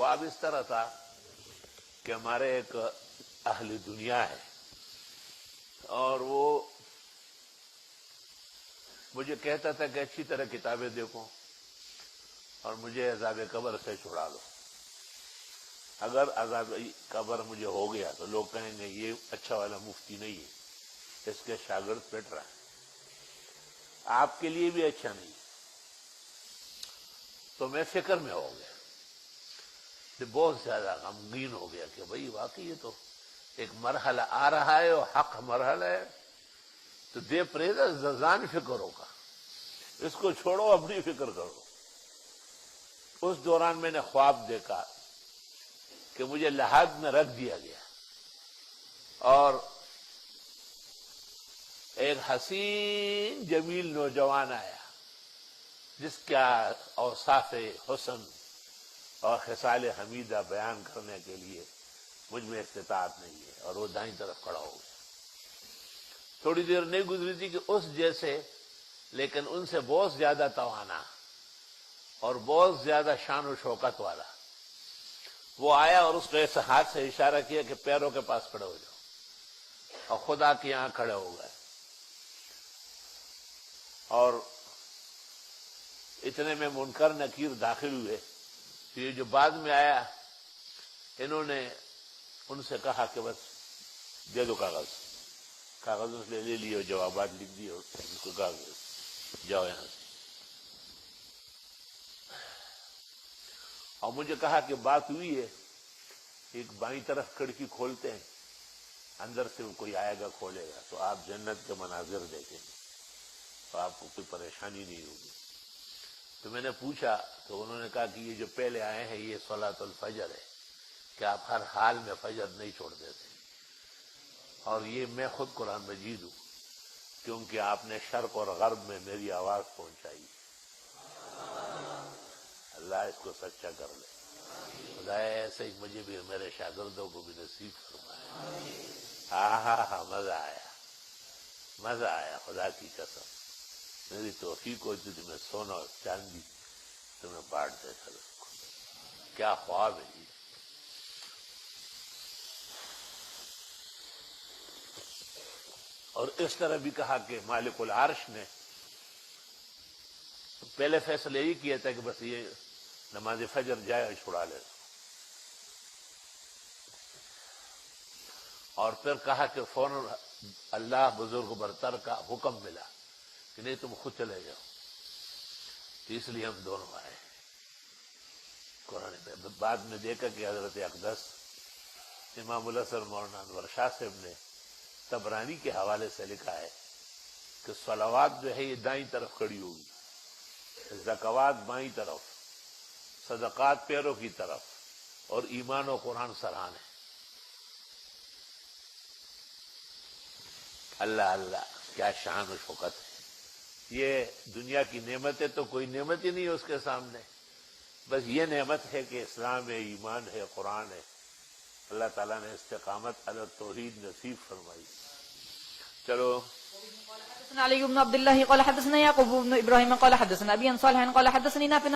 خواب اس طرح تھا کہ ہمارے ایک اہل دنیا ہے اور وہ مجھے کہتا تھا کہ اچھی طرح کتابیں دیکھو اور مجھے عذاب قبر سے چھڑا دو. اگر عذاب قبر مجھے ہو گیا تو لوگ کہیں گے یہ اچھا والا مفتی نہیں ہے، اس کے شاگرد پٹ رہا ہے، آپ کے لیے بھی اچھا نہیں. تو میں فکر میں ہو گیا، بہت زیادہ غمگین ہو گیا کہ بھئی واقعی یہ تو ایک مرحلہ آ رہا ہے اور حق مرحلہ ہے، تو دے پریزا ززان فکر ہوگا، اس کو چھوڑو، اپنی فکر کرو. اس دوران میں نے خواب دیکھا کہ مجھے لحاظ میں رکھ دیا گیا اور ایک حسین جمیل نوجوان آیا جس کا اوصاف حسن اور خصال حمیدہ بیان کرنے کے لیے مجھ میں استطاعت نہیں ہے، اور وہ دائیں طرف کھڑا ہو گیا. تھوڑی دیر نہیں گزری تھی کہ اس جیسے لیکن ان سے بہت زیادہ توانا اور بہت زیادہ شان و شوکت والا وہ آیا اور اس نے ایسے ہاتھ سے اشارہ کیا کہ پیروں کے پاس کھڑے ہو جاؤ، اور خدا کے یہاں کھڑے ہو گئے. اور اتنے میں منکر نکیر داخل ہوئے. یہ جو بعد میں آیا انہوں نے ان سے کہا کہ بس دے دو کاغذ اس لے لیے، جوابات لکھ دیے اور ان کو کہا کہ جاؤ یہاں سے. اور مجھے کہا کہ بات ہوئی ہے، ایک بائیں طرف کھڑکی کھولتے ہیں، اندر سے کوئی آئے گا کھولے گا تو آپ جنت کے مناظر دیکھیں گے تو آپ کو کوئی پریشانی نہیں ہوگی. تو میں نے پوچھا تو انہوں نے کہا کہ یہ جو پہلے آئے ہیں یہ صلاۃ الفجر ہے کہ آپ ہر حال میں فجر نہیں چھوڑ دیتے، اور یہ میں خود قرآن مجید ہوں کیونکہ آپ نے شرق اور غرب میں میری آواز پہنچائی. اللہ اس کو سچا کر لے. خدا ایسے ہی مجھے بھی میرے شاگردوں کو بھی نصیب فرمائے. ہاں مزہ آیا خدا کی قسم. میری توفیق ہوتی تو میں سونا اور چاندی تمہیں بانٹ دیتا تھا. کیا خواب ہے یہ. اور اس طرح بھی کہا کہ مالک العرش نے پہلے فیصلہ یہی کیا تھا کہ بس یہ نماز فجر جائے اور چھڑا لے، اور پھر کہا کہ فوراً اللہ بزرگ برتر کا حکم ملا کہ نہیں تم خود چلے جاؤ. تو اس لیے ہم دونوں آئے. قرآن میں بعد میں دیکھا کہ حضرت اقدس امام الحسن مولانا انور شاہ صاحب نے طبرانی کے حوالے سے لکھا ہے کہ صلوات جو ہے یہ دائیں طرف کھڑی ہوگی، زکوات بائیں طرف، صدقات پیروں کی طرف، اور ایمان و قرآن سرانے. اللہ اللہ کیا شان و شوکت ہے. یہ دنیا کی نعمتیں تو کوئی نعمت ہی نہیں ہے اس کے سامنے. بس یہ نعمت ہے کہ اسلام ہے، ایمان ہے، قرآن ہے. اللہ تعالیٰ نے استقامت علی التوحید نصیب فرمائی. چلو. حدثنا علي بن عبد الله قال حدثنا يعقوب بن ابراهيم قال حدثنا ابي عن صالح قال حدثني نافع